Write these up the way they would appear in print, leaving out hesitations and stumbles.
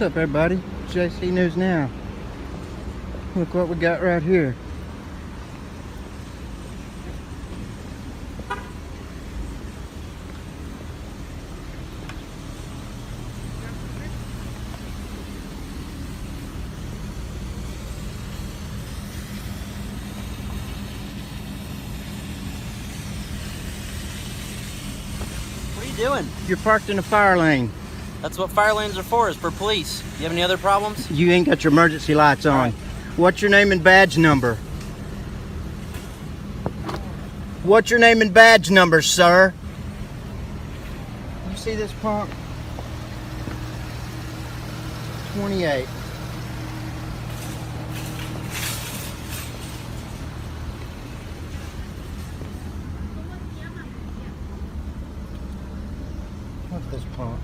What's up, everybody? JC News Now. Look what we got right here. What are you doing? You're parked in a fire lane. That's what fire lanes are for, is for police. You have any other problems? You ain't got your emergency lights on. Right. What's your name and badge number? What's your name and badge number, sir? You see this pump? 28. What's this pump?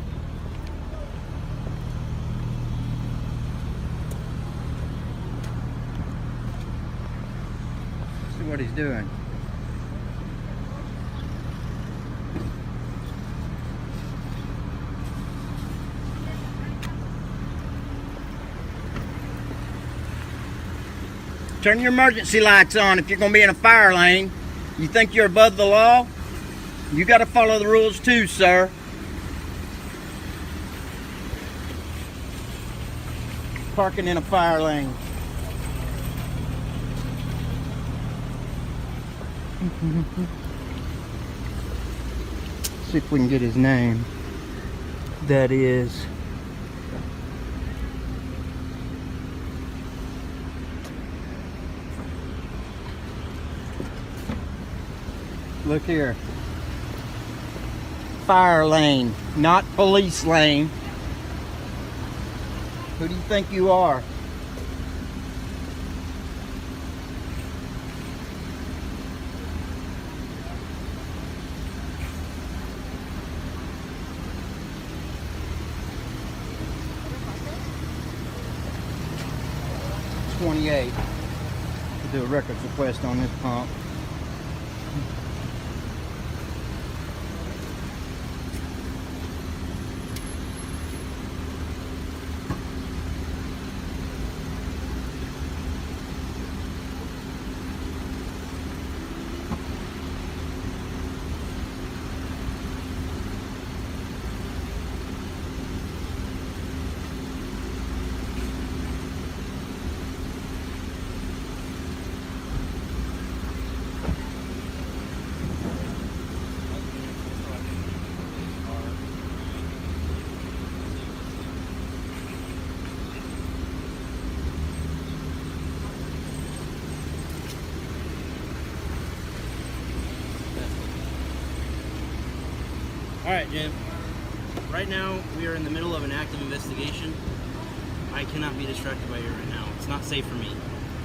See what he's doing. Turn your emergency lights on if you're going to be in a fire lane. You think you're above the law? You got to follow the rules too, sir. Parking in a fire lane. See if we can get his name. That is look here. Fire lane, not police lane. Who do you think you are? $28 to do a records request on this pump. Alright, Jim. Right now, we are in the middle of an active investigation. I cannot be distracted by you right now. It's not safe for me.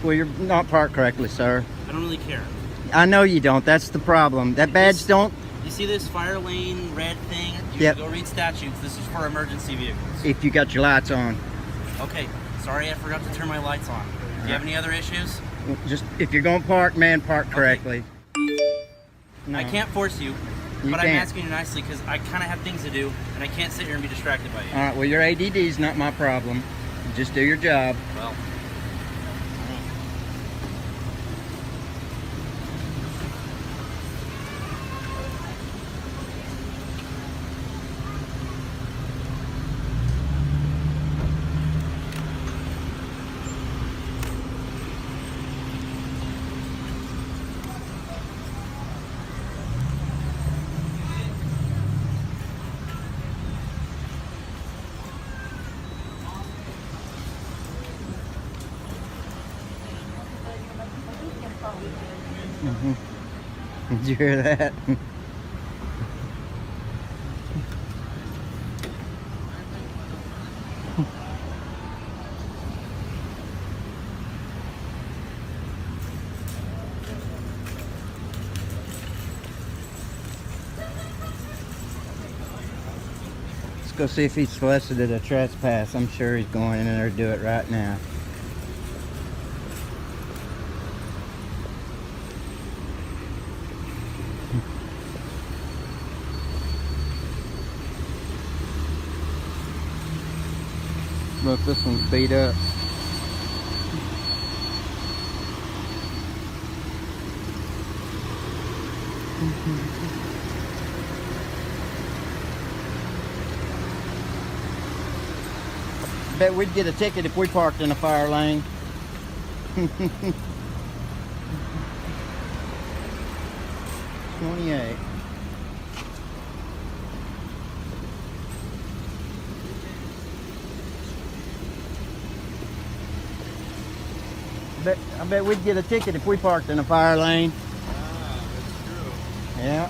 Well, you're not parked correctly, sir. I don't really care. I know you don't. That's the problem. That badge don't. You see this fire lane red thing? You Yep. should go read statutes. This is for emergency vehicles. If you got your lights on. Okay. Sorry, I forgot to turn my lights on. Do you have any other issues? Just if you're gonna park, man, park correctly. No. I can't force you, You but I'm can't. asking you nicely because I kind of have things to do, and I can't sit here and be distracted by you. All right. Well, your ADD is not my problem. Just do your job. Well. Did you hear that? Let's go see if he's solicited a trespass. I'm sure he's going in there to do it right now. Look, this one's beat up. Bet we'd get a ticket if we parked in a fire lane. 28. I bet we'd get a ticket if we parked in a fire lane. Ah, that's true. Yeah.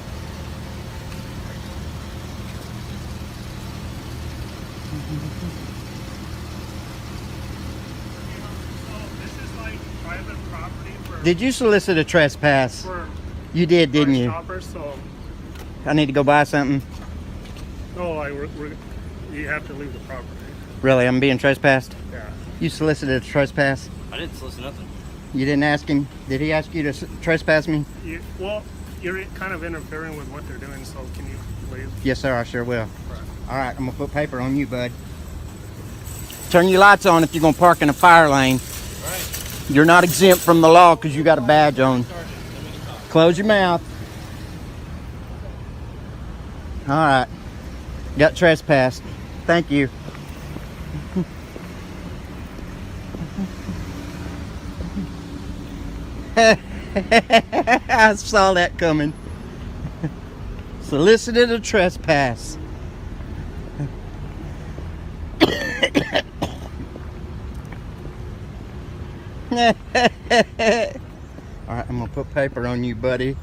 So this is like private property for. Did you solicit a trespass? For You did, didn't you? shoppers, so I need to go buy something. no, like you have to leave the property. Really, I'm being trespassed? Yeah. You solicited a trespass? I didn't solicit nothing. You didn't ask him? Did he ask you to trespass me? Well, you're kind of interfering with what they're doing, so can you leave? Yes, sir, I sure will. Right. All right, I'm gonna put paper on you, bud. Turn your lights on if you're gonna park in a fire lane. Alright. You're not exempt from the law because you got a badge on. Close your mouth. All right. Got trespassed. Thank you. I saw that coming. Solicited a trespass. All right, I'm gonna put paper on you, buddy.